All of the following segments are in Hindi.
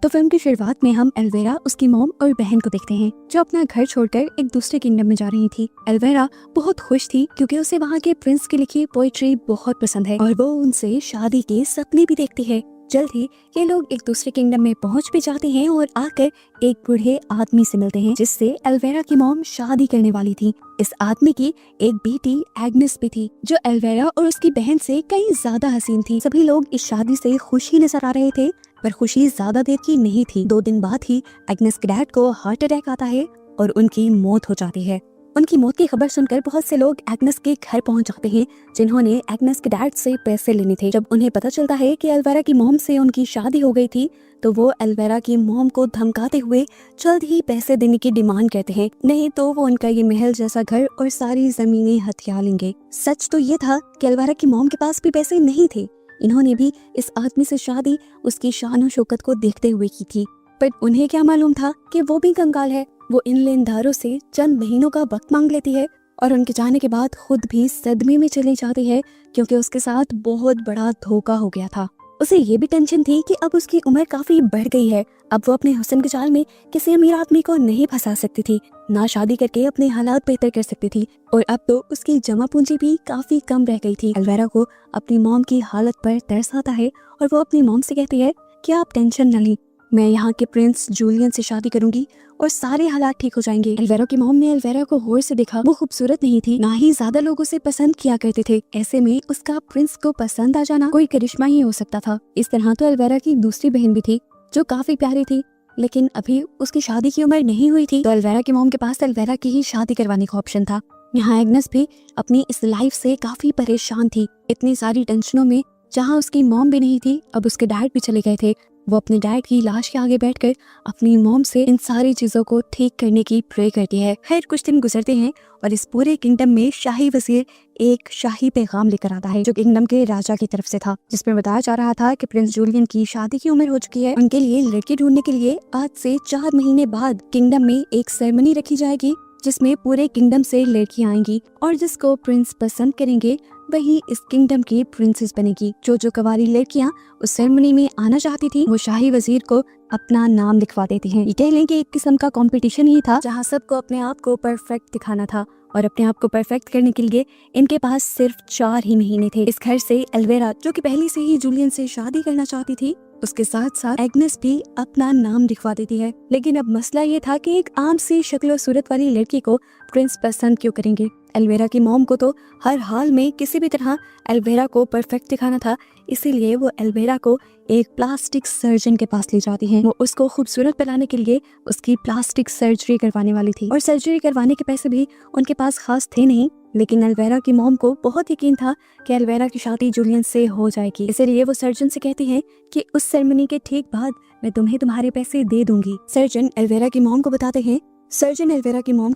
तो फिल्म की शुरुआत में हम एल्वेरा, उसकी मॉम और बहन को देखते हैं जो अपना घर छोड़कर एक दूसरे किंगडम में जा रही थी। एल्वेरा बहुत खुश थी क्योंकि उसे वहाँ के प्रिंस की लिखी पोइट्री बहुत पसंद है और वो उनसे शादी के सपने भी देखती है। जल्द ही ये लोग एक दूसरे किंगडम में पहुँच भी जाते हैं और आकर एक बूढ़े आदमी से मिलते हैं जिससे एल्वेरा की मॉम शादी करने वाली थी। इस आदमी की एक बेटी एग्नेस भी थी जो एल्वेरा और उसकी बहन से कहीं ज्यादा हसीन थी। सभी लोग इस शादी से खुश ही नजर आ रहे थे, पर खुशी ज्यादा देर की नहीं थी। 2 दिन बाद ही एग्नेस के डैड को हार्ट अटैक आता है और उनकी मौत हो जाती है। उनकी मौत की खबर सुनकर बहुत से लोग एग्नेस के घर पहुंच जाते हैं जिन्होंने एग्नेस के डैड से पैसे लेने थे। जब उन्हें पता चलता है कि एल्वेरा की मॉम से उनकी शादी हो गई थी तो वो एल्वेरा की मॉम को धमकाते हुए जल्द ही पैसे देने की डिमांड करते हैं, नहीं तो वो उनका ये महल जैसा घर और सारी जमीनें हथिया लेंगे। सच तो ये था कि एल्वेरा की मॉम के पास भी पैसे नहीं थे। इन्होंने भी इस आदमी से शादी उसकी शान और शौकत को देखते हुए की थी, पर उन्हें क्या मालूम था कि वो भी कंगाल है। वो इन लेनदारों से चंद महीनों का वक्त मांग लेती है और उनके जाने के बाद खुद भी सदमे में चली जाती है क्योंकि उसके साथ बहुत बड़ा धोखा हो गया था। उसे ये भी टेंशन थी कि अब उसकी उम्र काफी बढ़ गई है, अब वो अपने हुस्न के जाल में किसी अमीर आदमी को नहीं फंसा सकती थी, ना शादी करके अपने हालात बेहतर कर सकती थी और अब तो उसकी जमा पूंजी भी काफी कम रह गई थी। एल्वेरा को अपनी मॉम की हालत पर तरस आता है और वो अपनी मॉम से कहती है कि आप टेंशन न लें, मैं यहाँ के प्रिंस जूलियन से शादी करूंगी और सारे हालात ठीक हो जाएंगे। एल्वेरा की मॉम ने एल्वेरा को गौर से देखा। वो खूबसूरत नहीं थी, ना ही ज्यादा लोग उसे पसंद किया करते थे। ऐसे में उसका प्रिंस को पसंद आ जाना कोई करिश्मा ही हो सकता था। इस तरह तो एल्वेरा की दूसरी बहन भी थी जो काफी प्यारी थी, लेकिन अभी उसकी शादी की उम्र नहीं हुई थी, तो एल्वेरा की मॉम के पास एल्वेरा की ही शादी करवाने का ऑप्शन था। यहाँ एग्नेस भी अपनी इस लाइफ से काफी परेशान थी। इतनी सारी टेंशनों में जहाँ उसकी मॉम भी नहीं थी, अब उसके डैड भी चले गए थे। वो अपने डैड की लाश के आगे बैठकर अपनी मॉम से इन सारी चीजों को ठीक करने की प्रे करती है। खैर कुछ दिन गुजरते हैं और इस पूरे किंगडम में शाही वजीर एक शाही पैगाम लेकर आता है जो किंगडम के राजा की तरफ से था, जिसमें बताया जा रहा था कि प्रिंस जूलियन की शादी की उम्र हो चुकी है। उनके लिए लड़की ढूंढने के लिए आज से 4 महीने बाद किंगडम में एक सेरेमनी रखी जाएगी जिसमें पूरे किंगडम से लड़कियां आएंगी और जिसको प्रिंस पसंद करेंगे वही इस किंगडम की प्रिंसेस बनेगी। जो कवारी लड़कियां उस सेरेमनी में आना चाहती थी वो शाही वजीर को अपना नाम लिखवा देती हैं। ये कह लें कि एक किस्म का कंपटीशन ही था जहां सबको अपने आप को परफेक्ट दिखाना था और अपने आप को परफेक्ट करने के लिए इनके पास सिर्फ 4 ही महीने थे। इस घर से एल्वेरा जो कि पहले से ही जूलियन से शादी करना चाहती थी, उसके साथ साथ एग्नेस भी अपना नाम लिखवा देती है। लेकिन अब मसला ये था कि एक आम सी शक्ल और सूरत वाली लड़की को प्रिंस पसंद क्यों करेंगे। एल्वेरा की मॉम को तो हर हाल में किसी भी तरह एल्वेरा को परफेक्ट दिखाना था, इसीलिए वो एल्वेरा को एक प्लास्टिक सर्जन के पास ले जाती हैं। वो उसको खूबसूरत बनाने के लिए उसकी प्लास्टिक सर्जरी करवाने वाली थी और सर्जरी करवाने के पैसे भी उनके पास खास थे नहीं, लेकिन एल्वेरा की मॉम को बहुत यकीन था कि एल्वेरा की शादी जूलियन से हो जाएगी। इसलिए वो सर्जन से कहती हैं कि उस सेरेमनी के ठीक बाद मैं तुम्हें तुम्हारे पैसे दे दूंगी। सर्जन एल्वेरा की मॉम को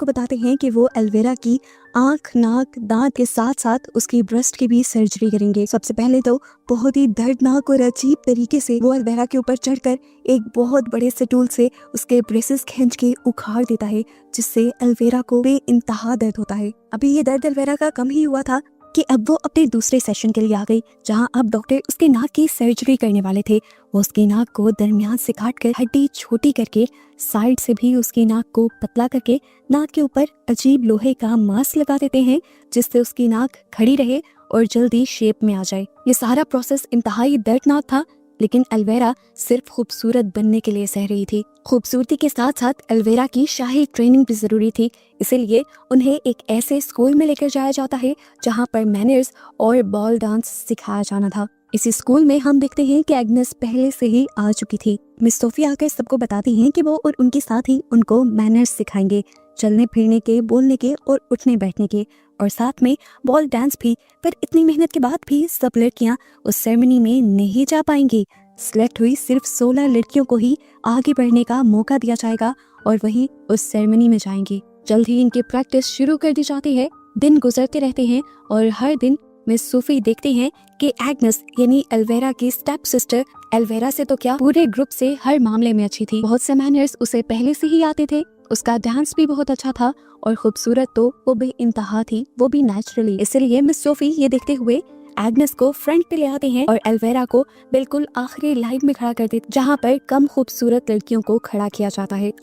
बताते हैं कि वो एल्वेरा की आंख, नाक, दांत के साथ साथ उसकी ब्रेस्ट की भी सर्जरी करेंगे। सबसे पहले तो बहुत ही दर्दनाक और अजीब तरीके से वो एल्वेरा के ऊपर चढ़कर एक बहुत बड़े से टूल से उसके ब्रेसेस खींच के उखाड़ देता है, जिससे एल्वेरा को बेइंतहा दर्द होता है। अभी ये दर्द एल्वेरा का कम ही हुआ था कि अब वो अपने दूसरे सेशन के लिए आ गई, जहां अब डॉक्टर उसके नाक की सर्जरी करने वाले थे। वो उसकी नाक को दरमियान से काटकर हड्डी छोटी करके साइड से भी उसकी नाक को पतला करके नाक के ऊपर अजीब लोहे का मास्क लगा देते हैं, जिससे उसकी नाक खड़ी रहे और जल्दी शेप में आ जाए। ये सारा प्रोसेस इंतहाई दर्दनाक था, लेकिन एल्वेरा सिर्फ खूबसूरत बनने के लिए सह रही थी। खूबसूरती के साथ साथ एल्वेरा की शाही ट्रेनिंग भी जरूरी थी, इसीलिए उन्हें एक ऐसे स्कूल में लेकर जाया जाता है जहां पर मैनर्स और बॉल डांस सिखाया जाना था। इसी स्कूल में हम देखते हैं कि एग्नेस पहले से ही आ चुकी थी। मिस सोफी आकर सबको बताती हैं कि वो और उनके साथ ही उनको मैनर्स सिखाएंगे, चलने फिरने के, बोलने के और उठने बैठने के, और साथ में बॉल डांस भी। पर इतनी मेहनत के बाद भी सब लड़कियां उस सेरेमनी में नहीं जा पाएंगी। सिलेक्ट हुई सिर्फ 16 लड़कियों को ही आगे बढ़ने का मौका दिया जाएगा और वही उस सेरेमनी में जाएंगी। जल्द ही इनकी प्रैक्टिस शुरू कर दी जाती है। दिन गुजरते रहते हैं और हर दिन मिस सोफी देखते हैं कि एग्नेस यानी एल्वेरा की स्टेप सिस्टर, एल्वेरा से तो क्या पूरे ग्रुप से हर मामले में अच्छी थी। बहुत से मैनर्स उसे पहले से ही आते थे, उसका डांस भी बहुत अच्छा था और खूबसूरत तो वो बेइंतहा थी, वो भी नेचुरली। इसलिए मिस सोफी ये देखते हुए एग्नेस को फ्रंट पे ले आते हैं और एल्वेरा को बिल्कुल आखिरी लाइन में खड़ा कर देते, जहाँ पर कम खूबसूरत लड़कियों को खड़ा किया जाता है।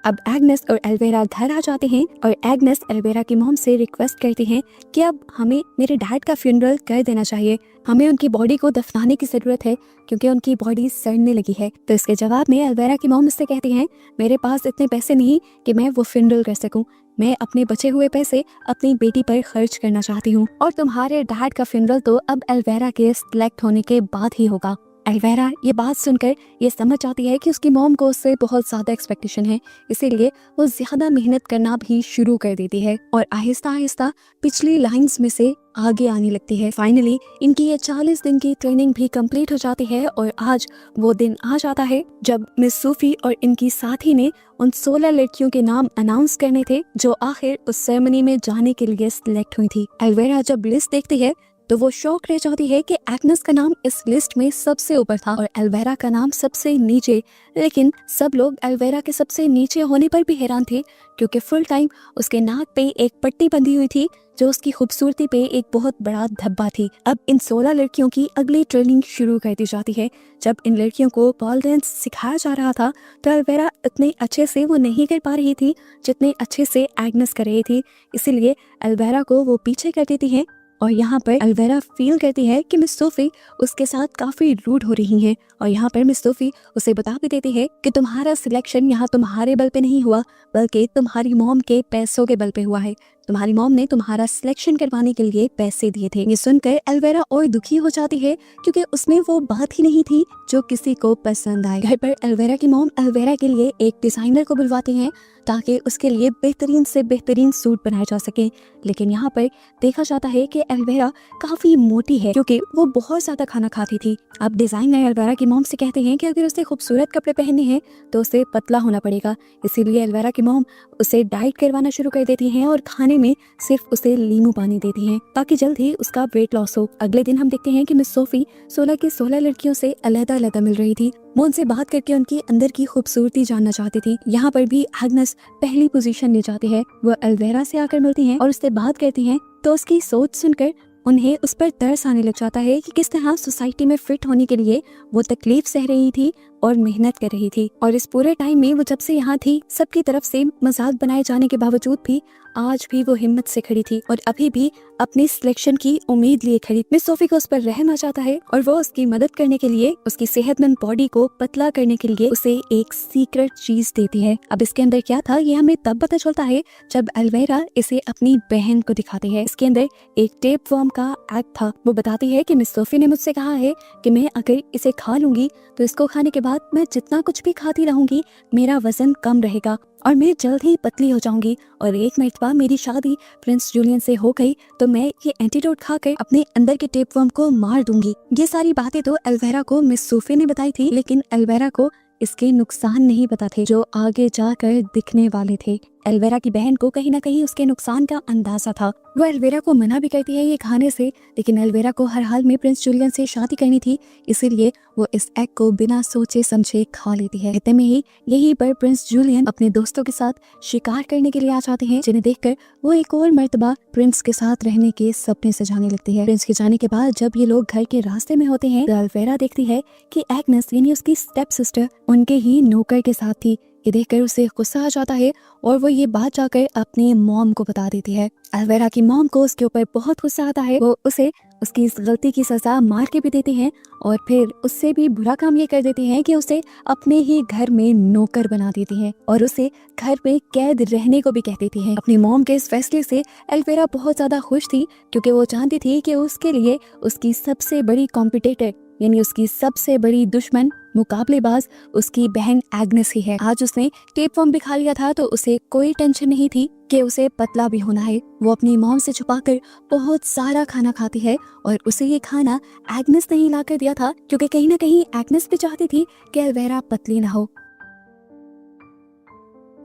अब एग्नेस और एल्वेरा घर आ जाते हैं और एग्नेस एल्वेरा की मॉम से रिक्वेस्ट करती हैं कि अब हमें मेरे डैड का फ्यूनरल कर देना चाहिए, हमें उनकी बॉडी को दफनाने की ज़रूरत है क्योंकि उनकी बॉडी सड़ने लगी है। तो इसके जवाब में एल्वेरा की मॉम उससे कहती हैं, मेरे पास इतने पैसे नहीं कि मैं वो फ्यूनरल कर सकूं, मैं अपने बचे हुए पैसे अपनी बेटी पर खर्च करना चाहती हूँ और तुम्हारे डैड का फ्यूनरल तो अब एल्वेरा के सिलेक्ट होने के बाद ही होगा। एल्वेरा ये बात सुनकर ये समझ जाती है कि उसकी मॉम को उससे बहुत ज़्यादा एक्सपेक्टेशन है, इसीलिए वो ज़्यादा मेहनत करना भी शुरू कर देती है और आहिस्ता आहिस्ता पिछली लाइंस में से आगे आने लगती है। फाइनली इनकी ये 40 दिन की ट्रेनिंग भी कंप्लीट हो जाती है और आज वो दिन आ जाता है जब मिस सूफी और इनकी साथी ने उन 16 लड़कियों के नाम अनाउंस करने थे जो आखिर उस सेरेमनी में जाने के लिए सिलेक्ट हुई थी। एल्वेरा जब लिस्ट देखती है तो वो शौक रह जाती है कि एग्नेस का नाम इस लिस्ट में सबसे ऊपर था और एल्वेरा का नाम सबसे नीचे। लेकिन सब लोग एल्वेरा के सबसे नीचे होने पर भी हैरान थे क्योंकि फुल टाइम उसके नाक पे एक पट्टी बंधी हुई थी जो उसकी खूबसूरती पे एक बहुत बड़ा धब्बा थी। अब इन 16 लड़कियों की अगली ट्रेनिंग शुरू कर दी जाती है। जब इन लड़कियों को पॉल डांस सिखाया जा रहा था तो एल्वेरा इतने अच्छे से वो नहीं कर पा रही थी जितने अच्छे से एग्नेस कर रही थी, इसीलिए एल्वेरा को वो पीछे कर देती है और यहाँ पर एल्वेरा फील करती है कि मिस सोफी उसके साथ काफी रूड हो रही हैं और यहाँ पर मिस सोफी उसे बता भी देती है कि तुम्हारा सिलेक्शन यहाँ तुम्हारे बल पे नहीं हुआ बल्कि तुम्हारी मॉम के पैसों के बल पे हुआ है, तुम्हारी मॉम ने तुम्हारा सिलेक्शन करवाने के लिए पैसे दिए थे। ये सुनकर एल्वेरा और दुखी हो जाती है क्योंकि उसमें वो बात ही नहीं थी जो किसी को पसंद आए। घर पर एल्वेरा की मॉम एल्वेरा के लिए एक डिजाइनर को बुलवाती हैं ताकि उसके लिए बेहतरीन से बेहतरीन सूट बनाए जा सके, लेकिन यहाँ पर देखा जाता है कि एल्वेरा काफी मोटी है क्योंकि वो बहुत ज्यादा खाना खाती थी। अब डिजाइनर एल्वेरा की मॉम से कहते हैं कि अगर उसे खूबसूरत कपड़े पहनने हैं तो उसे पतला होना पड़ेगा, इसीलिए एल्वेरा की मॉम उसे डाइट करवाना शुरू कर देती हैं और खाने में सिर्फ उसे नींबू पानी देती हैं ताकि जल्द ही उसका वेट लॉस हो। अगले दिन हम देखते हैं कि मिस सोफी 16 की 16 लड़कियों से अलग-अलग मिल रही थी। वो उनसे बात करके उनकी अंदर की खूबसूरती जानना चाहती थी। यहाँ पर भी एग्नेस पहली पोजीशन ले जाती है। वो एल्वेरा से आकर मिलती हैं और उससे बात करती हैं तो उसकी सोच सुनकर उन्हें उस पर तरस आने लग जाता है कि किस तरह सोसाइटी में फिट होने के लिए वो तकलीफ सह रही थी और मेहनत कर रही थी और इस पूरे टाइम में वो जब से यहाँ थी सबकी तरफ से मजाक बनाए जाने के बावजूद भी आज भी वो हिम्मत से खड़ी थी और अभी भी अपनी सिलेक्शन की उम्मीद लिए खड़ी। मिस सोफी को उस पर रहम आ जाता है और वो उसकी मदद करने के लिए उसकी सेहतमंद बॉडी को पतला करने के लिए उसे एक सीक्रेट चीज देती है। अब इसके अंदर क्या था ये हमें तब पता चलता है जब एल्वेरा इसे अपनी बहन को दिखाती है। इसके अंदर एक टेप वर्म का एग था। वो बताती है कि मिस सोफी ने मुझसे कहा है कि मैं अगर इसे खा लूंगी तो इसको खाने के बाद मैं जितना कुछ भी खाती रहूंगी मेरा वजन कम रहेगा और मैं जल्द ही पतली हो जाऊंगी और एक मरतबा मेरी शादी प्रिंस जूलियन से हो गई तो मैं ये एंटीडोट खाकर अपने अंदर के टेपवर्म को मार दूंगी। ये सारी बातें तो एल्वेरा को मिस सोफी ने बताई थी, लेकिन एल्वेरा को इसके नुकसान नहीं पता थे जो आगे जाकर दिखने वाले थे। एल्वेरा की बहन को कहीं ना कहीं उसके नुकसान का अंदाजा था। वो एल्वेरा को मना भी करती है ये खाने से, लेकिन एल्वेरा को हर हाल में प्रिंस जूलियन से शादी करनी थी, इसीलिए वो इस एग को बिना सोचे समझे खा लेती है। इतने में ही यहीं पर प्रिंस जूलियन अपने दोस्तों के साथ शिकार करने के लिए आ जाते हैं, जिन्हें देखकर वो एक और मर्तबा प्रिंस के साथ रहने के सपने सजाने लगती है। प्रिंस के जाने के बाद जब ये लोग घर के रास्ते में होते हैं तो एल्वेरा देखती है कि एग्नेस यानी उसकी स्टेप सिस्टर उनके ही नौकर के साथ थी। ये देखकर उसे गुस्सा आ जाता है और वो ये बात जाकर अपनी मॉम को बता देती है। एल्वेरा की मॉम को उसके ऊपर बहुत गुस्सा आता है। वो उसे उसकी इस गलती की सजा मार के भी देती हैं और फिर उससे भी बुरा काम ये कर देती हैं कि उसे अपने ही घर में नौकर बना देती हैं और उसे घर में कैद रहने को भी कह देती हैं। अपनी मॉम के इस फैसले से एल्वेरा बहुत ज्यादा खुश थी क्योंकि वो जानती थी कि उसके लिए उसकी सबसे बड़ी कॉम्पिटिटर यानी उसकी सबसे बड़ी दुश्मन मुकाबलेबाज उसकी बहन एग्नेस ही है। आज उसने टेपवर्म भी खा लिया था तो उसे कोई टेंशन नहीं थी कि उसे पतला भी होना है। वो अपनी मॉम से छुपाकर बहुत सारा खाना खाती है और उसे ये खाना एग्नेस ने ही लाकर दिया था क्योंकि कहीं ना कहीं एग्नेस भी चाहती थी कि एल्वेरा पतली ना हो।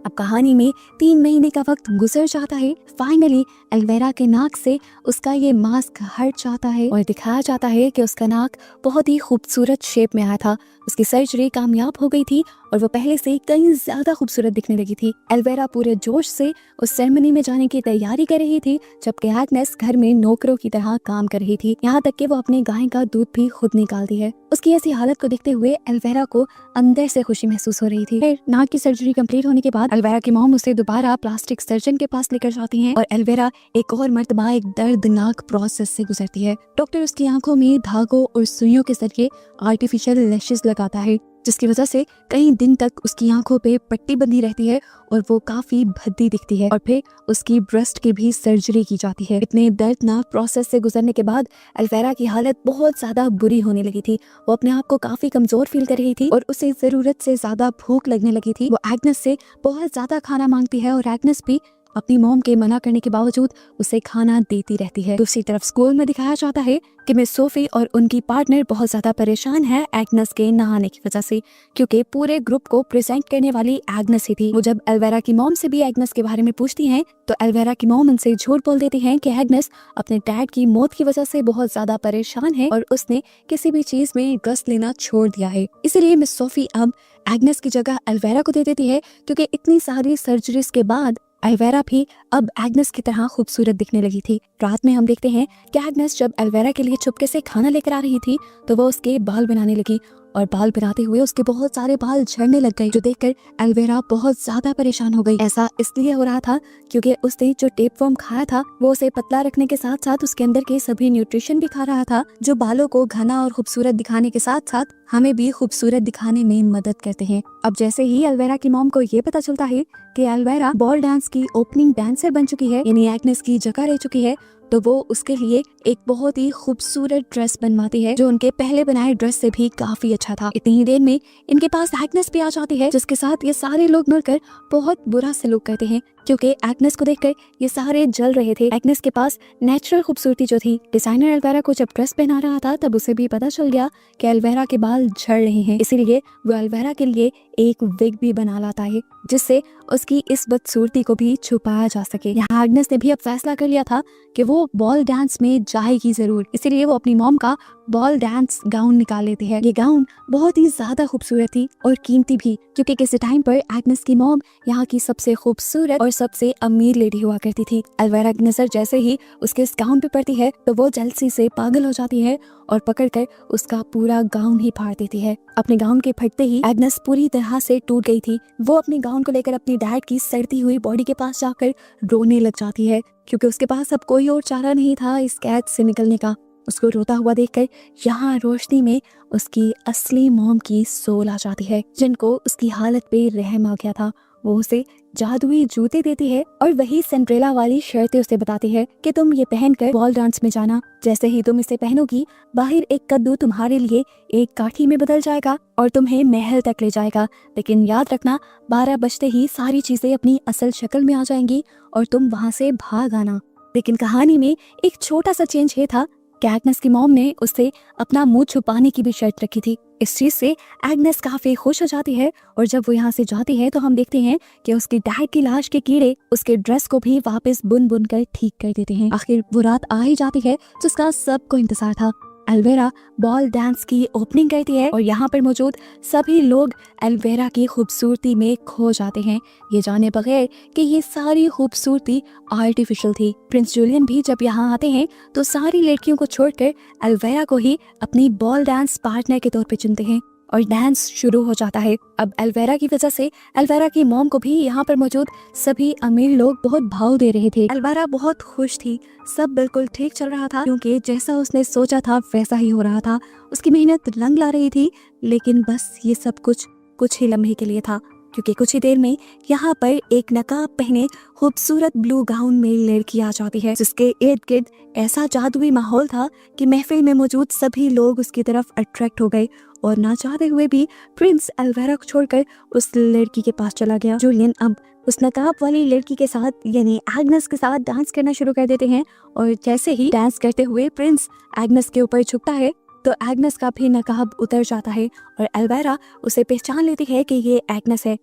अब कहानी में 3 महीने का वक्त गुजर जाता है। फाइनली एल्वेरा के नाक से उसका ये मास्क हट जाता है और दिखाया जाता है कि उसका नाक बहुत ही खूबसूरत शेप में आया था। उसकी सर्जरी कामयाब हो गई थी और वो पहले से कहीं ज्यादा खूबसूरत दिखने लगी थी। एल्वेरा पूरे जोश से उस सेरेमनी में जाने की तैयारी कर रही थी, जबकि एग्नेस घर में नौकरों की तरह काम कर रही थी। यहाँ तक कि वो अपनी गाय का दूध भी खुद निकालती है। उसकी ऐसी हालत को देखते हुए एल्वेरा को अंदर से खुशी महसूस हो रही थी। फिर नाक की सर्जरी कंप्लीट होने के बाद एल्वेरा की मॉम उसे दोबारा प्लास्टिक सर्जन के पास लेकर जाती हैं और एल्वेरा एक और मर्तबा एक दर्दनाक प्रोसेस से गुजरती है। डॉक्टर उसकी आंखों में धागों और सुइयों के जरिए आर्टिफिशियल लैशेस लगाता है, जिसकी वजह से कई दिन तक उसकी आंखों पे पट्टी बंधी रहती है और वो काफी भद्दी दिखती है। और फिर उसकी ब्रेस्ट की भी सर्जरी की जाती है। इतने दर्दनाक प्रोसेस से गुजरने के बाद एल्वेरा की हालत बहुत ज्यादा बुरी होने लगी थी। वो अपने आप को काफी कमजोर फील कर रही थी और उसे जरूरत से ज्यादा भूख लगने लगी थी। वो एग्नेस से बहुत ज्यादा खाना मांगती है और एग्नेस भी अपनी मॉम के मना करने के बावजूद उसे खाना देती रहती है। दूसरी तरफ स्कूल में दिखाया जाता है कि मिस सोफी और उनकी पार्टनर बहुत ज्यादा परेशान है एग्नेस के ना आने की वजह से, क्योंकि पूरे ग्रुप को प्रेजेंट करने वाली एग्नेस ही थी। वो जब एल्वेरा की मॉम से भी एग्नेस के बारे में पूछती हैं तो एल्वेरा की मॉम उनसे झूठ बोल देती हैं कि एग्नेस अपने डैड की मौत की वजह से बहुत ज्यादा परेशान है और उसने किसी भी चीज में इंटरेस्ट लेना छोड़ दिया है। इसीलिए मिस सोफी अब एग्नेस की जगह एल्वेरा को दे देती है, क्योंकि इतनी सारी सर्जरीज के बाद एल्वेरा भी अब एग्नेस की तरह खूबसूरत दिखने लगी थी। रात में हम देखते हैं कि एग्नेस जब एल्वेरा के लिए चुपके से खाना लेकर आ रही थी तो वो उसके बाल बनाने लगी और बाल बनाते हुए उसके बहुत सारे बाल झड़ने लग गए, जो देखकर एल्वेरा बहुत ज्यादा परेशान हो गई। ऐसा इसलिए हो रहा था क्योंकि उसने जो टेप वर्म खाया था वो उसे पतला रखने के साथ साथ उसके अंदर के सभी न्यूट्रिशन भी खा रहा था, जो बालों को घना और खूबसूरत दिखाने के साथ साथ हमें भी खूबसूरत दिखाने में मदद करते हैं। अब जैसे ही एल्वेरा की मॉम को ये पता चलता है कि एल्वेरा बॉल डांस की ओपनिंग डांसर बन चुकी है, यानी एग्नेस की जगह रह चुकी है, तो वो उसके लिए एक बहुत ही खूबसूरत ड्रेस बनवाती है, जो उनके पहले बनाए ड्रेस से भी काफी अच्छा था। इतनी ही देर में इनके पास एग्नेस भी आ जाती है, जिसके साथ ये सारे लोग मिलकर बहुत बुरा सलूक करते हैं, क्योंकि एग्नेस को देखकर ये सारे जल रहे थे। एग्नेस के पास नेचुरल खूबसूरती जो थी, डिजाइनर एल्वेरा को जब ड्रेस पहना रहा था तब उसे भी पता चल गया कि एल्वेरा के बाल झड़ रहे हैं, इसीलिए वो एल्वेरा के लिए एक विग भी बना लाता है, जिससे उसकी इस बदसूरती को भी छुपाया जा सके। यहाँ एग्नेस ने भी अब फैसला कर लिया था कि वो बॉल डांस में जाएगी जरूर, इसीलिए वो अपनी मॉम का बॉल डांस गाउन निकाल लेती है। ये गाउन बहुत ही ज्यादा खूबसूरत थी और कीमती भी, क्योंकि किसी टाइम पर एग्नेस की मॉम यहाँ की सबसे खूबसूरत और सबसे अमीर लेडी हुआ करती थी। एल्वेरा की नजर जैसे ही उसके इस गाउन पे पड़ती है तो वो जलसी से पागल हो जाती है और पकड़कर उसका पूरा गाउन ही फाड़ देती है। अपने गाउन के फटते ही एग्नेस पूरी तरह से टूट गई थी। वो अपने गाउन को लेकर अपनी डैड की सड़ती हुई बॉडी के पास जाकर रोने लग जाती है, क्योंकि उसके पास अब कोई और चारा नहीं था इस कैद से निकलने का। उसको रोता हुआ देखकर यहाँ रोशनी में उसकी असली मॉम की सोल आ जाती है, जिनको उसकी हालत पे रहम आ गया था। वो उसे जादुई जूते देती है और वही सिंड्रेला वाली शर्तें उसे बताती है कि तुम ये पहनकर बॉल डांस में जाना। जैसे ही तुम इसे पहनोगी, बाहर एक कद्दू तुम्हारे लिए एक काठी में बदल जाएगा और तुम्हें महल तक ले जाएगा। लेकिन याद रखना, 12 बजते ही सारी चीजें अपनी असल शक्ल में आ जाएंगी और तुम वहाँ से भाग आना। लेकिन कहानी में एक छोटा सा चेंज ये था कि एग्नेस की मॉम ने उससे अपना मुंह छुपाने की भी शर्त रखी थी। इस चीज से एग्नेस काफी खुश हो जाती है और जब वो यहाँ से जाती है तो हम देखते हैं कि उसकी डैड की लाश के कीड़े उसके ड्रेस को भी वापस बुन बुन कर ठीक कर देते हैं। आखिर वो रात आ ही जाती है जिसका सबको इंतजार था। एल्वेरा बॉल डांस की ओपनिंग करती है और यहाँ पर मौजूद सभी लोग एल्वेरा की खूबसूरती में खो जाते हैं, ये जाने बगैर कि ये सारी खूबसूरती आर्टिफिशियल थी। प्रिंस जूलियन भी जब यहाँ आते हैं तो सारी लड़कियों को छोड़कर एल्वेरा को ही अपनी बॉल डांस पार्टनर के तौर पे चुनते हैं और डांस शुरू हो जाता है। अब एल्वेरा की वजह से एल्वेरा की मॉम को भी यहाँ पर मौजूद सभी अमीर लोग बहुत भाव दे रहे थे। एल्वेरा बहुत खुश थी, सब बिल्कुल ठीक चल रहा था, क्योंकि जैसा उसने सोचा था वैसा ही हो रहा था। उसकी मेहनत रंग ला रही थी, लेकिन बस ये सब कुछ ही लम्हे के लिए था, क्योंकि कुछ ही देर में यहाँ पर एक नकाब पहने खूबसूरत ब्लू गाउन में लड़की आ जाती है, जिसके इर्द गिर्द ऐसा जादुई माहौल था कि महफिल में मौजूद सभी लोग उसकी तरफ अट्रैक्ट हो गए और ना चाहते हुए भी प्रिंस एल्वेरा को छोड़कर उस लड़की के पास चला गया। जूलियन अब उस नकाब वाली लड़की के साथ यानी एग्नेस के साथ डांस करना शुरू कर देते हैं और जैसे ही डांस करते हुए प्रिंस एग्नेस के ऊपर झुकता है तो एग्नेस का भी नकाब उतर जाता है और एल्वेरा उसे पहचान लेती है कि ये एग्नेस है।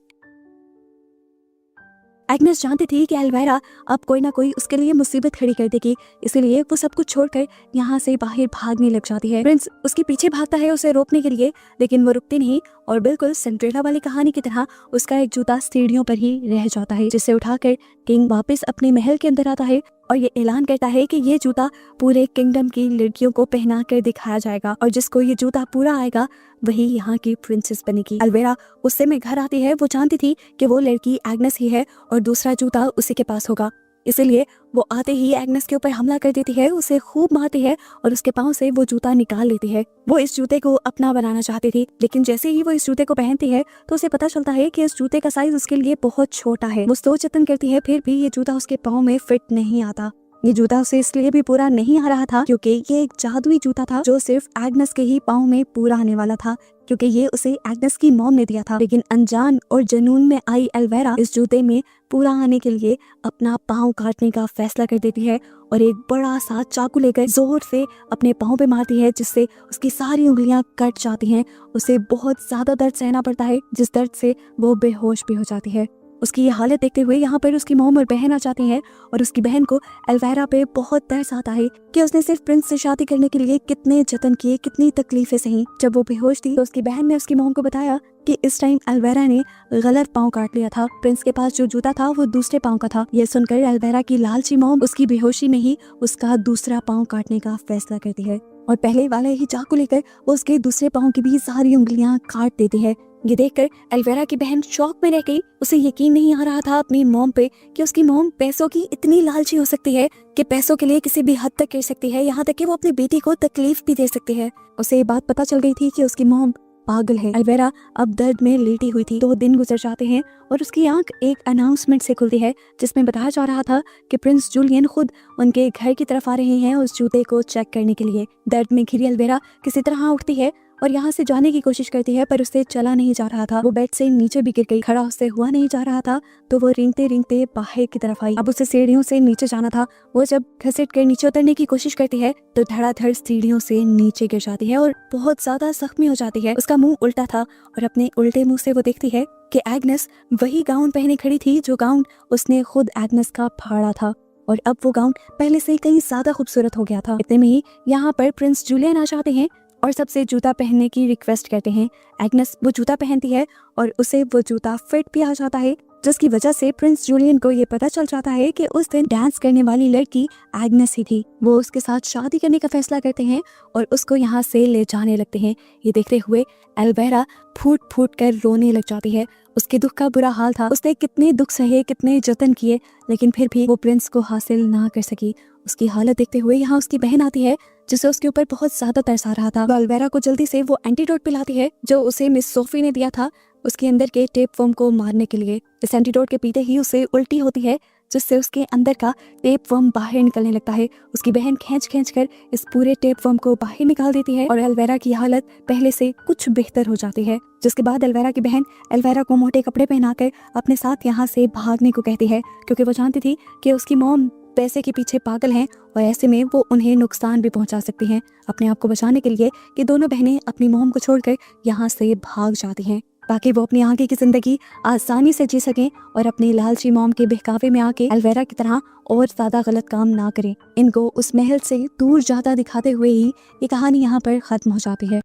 एग्नेस जानती थी कि एल्वेरा अब कोई ना कोई उसके लिए मुसीबत खड़ी कर देगी, इसीलिए वो सब कुछ छोड़कर यहाँ से बाहर भागने लग जाती है। प्रिंस उसके पीछे भागता है उसे रोकने के लिए, लेकिन वो रुकती नहीं और बिल्कुल सिंड्रेला वाली कहानी की तरह उसका एक जूता सीढ़ियों पर ही रह जाता है, जिसे उठाकर किंग वापस अपने महल के अंदर आता है और ये ऐलान करता है कि ये जूता पूरे किंगडम की लड़कियों को पहना कर दिखाया जाएगा और जिसको ये जूता पूरा आएगा वही यहाँ की प्रिंसेस बनेगी। एल्वेरा उससे में घर आती है। वो जानती थी कि वो लड़की एग्नेस ही है और दूसरा जूता उसी के पास होगा, इसीलिए वो आते ही एग्नेस के ऊपर हमला कर देती है, उसे खूब मारती है और उसके पाँव से वो जूता निकाल लेती है। वो इस जूते को अपना बनाना चाहती थी, लेकिन जैसे ही वो इस जूते को पहनती है तो उसे पता चलता है कि इस जूते का साइज उसके लिए बहुत छोटा है। वो सोच जतन करती है, फिर भी ये जूता उसके पाँव में फिट नहीं आता। ये जूता उसे इसलिए भी पूरा नहीं आ रहा था क्योंकि ये एक जादुई जूता था जो सिर्फ एग्नेस के ही पाँव में पूरा आने वाला था, क्योंकि ये उसे एग्नेस की मॉम ने दिया था। लेकिन अनजान और जुनून में आई एल्वेरा इस जूते में पूरा आने के लिए अपना पाँव काटने का फैसला कर देती है और एक बड़ा सा चाकू लेकर जोर से अपने पाँव पे मारती है, जिससे उसकी सारी उंगलियां कट जाती हैं। उसे बहुत ज्यादा दर्द सहना पड़ता है, जिस दर्द से वो बेहोश भी हो जाती है। उसकी ये हालत देखते हुए यहाँ पर उसकी मॉम और बहन आ जाती हैं और उसकी बहन को एल्वेरा पे बहुत तरस आता है कि उसने सिर्फ प्रिंस से शादी करने के लिए कितने जतन किए, कितनी तकलीफें सही। जब वो बेहोश थी तो उसकी बहन ने उसकी मॉम को बताया कि इस टाइम एल्वेरा ने गलत पाँव काट लिया था, प्रिंस के पास जो जूता था वो दूसरे पाँव का था। ये सुनकर एल्वेरा की लालची मॉम उसकी बेहोशी में ही उसका दूसरा पाँव काटने का फैसला करती है और पहले वाले ही चाकू लेकर वो उसके दूसरे पाँव की भी सारी उंगलियां काट देती है। ये देखकर एल्वेरा की बहन शॉक में रह गई। उसे यकीन नहीं आ रहा था अपनी मॉम पे कि उसकी मॉम पैसों की इतनी लालची हो सकती है कि पैसों के लिए किसी भी हद तक कर सकती है, यहाँ तक कि वो अपनी बेटी को तकलीफ भी दे सकती है। उसे ये बात पता चल गई थी कि उसकी मॉम पागल है। एल्वेरा अब दर्द में लेटी हुई थी। 2 दिन गुजर जाते हैं और उसकी आंख एक अनाउंसमेंट से खुलती है जिसमें बताया जा रहा था कि प्रिंस जूलियन खुद उनके घर की तरफ आ रहे हैं उस जूते को चेक करने के लिए। दर्द में घिरी एल्वेरा किसी तरह उठती है और यहाँ से जाने की कोशिश करती है, पर उससे चला नहीं जा रहा था। वो बेड से नीचे भी गिर गई, खड़ा उससे हुआ नहीं जा रहा था, तो वो रेंगते रेंगते बाहर की तरफ आई। अब उसे सीढ़ियों से नीचे जाना था। वो जब घसीट कर नीचे उतरने की कोशिश करती है तो धड़ाधड़ सीढ़ियों से नीचे गिर जाती है और बहुत ज्यादा जख्मी हो जाती है। उसका मुंह उल्टा था और अपने उल्टे मुंह से वो देखती है कि एग्नेस वही गाउन पहने खड़ी थी जो गाउन उसने खुद एग्नेस का फाड़ा था, और अब वो गाउन पहले से कहीं ज्यादा खूबसूरत हो गया था। इतने में ही यहाँ पर प्रिंस जूलियन आ जाते हैं और सबसे जूता पहनने की रिक्वेस्ट करते हैं। एग्नेस वो जूता पहनती है और उसे वो जूता फिट भी आ जाता है, जिसकी वजह से प्रिंस जूलियन को ये पता चल जाता है कि उस दिन डांस करने वाली लड़की एग्नेस ही थी। वो उसके साथ शादी करने का फैसला करते हैं और उसको यहाँ से ले जाने लगते हैं। ये देखते हुए एल्वेरा फूट फूट कर रोने लग जाती है। उसके दुख का बुरा हाल था, उसने कितने दुख सहे, कितने जतन किए, लेकिन फिर भी वो प्रिंस को हासिल ना कर सकी। उसकी हालत देखते हुए यहाँ उसकी बहन आती है जिसे उसके ऊपर बहुत ज्यादा तरस आ रहा था। वो एल्वेरा को जल्दी से वो एंटीडोट पिलाती है जो उसे मिस सोफी ने दिया था उसके अंदर के टेप वर्म को मारने के लिए। इस एंटीडोट के पीते ही उसे उल्टी होती है, जिससे उसके अंदर का टेप वर्म बाहर निकलने लगता है। उसकी बहन खींच खींच कर इस पूरे टेप वर्म को बाहर निकाल देती है और एल्वेरा की हालत पहले से कुछ बेहतर हो जाती है। जिसके बाद एल्वेरा की बहन एल्वेरा को मोटे कपड़े पहनाकर अपने साथ यहाँ से भागने को कहती है, क्योंकि वो जानती थी कि उसकी मॉम पैसे के पीछे पागल हैं और ऐसे में वो उन्हें नुकसान भी पहुंचा सकती हैं। अपने आप को बचाने के लिए ये दोनों बहनें अपनी मॉम को छोड़कर यहाँ से भाग जाती हैं ताकि वो अपनी आगे की जिंदगी आसानी से जी सकें और अपनी लालची मॉम के बहकावे में आके एल्वेरा की तरह और ज्यादा गलत काम ना करें। इनको उस महल से दूर जाता दिखाते हुए ही ये कहानी यहाँ पर खत्म हो जाती है।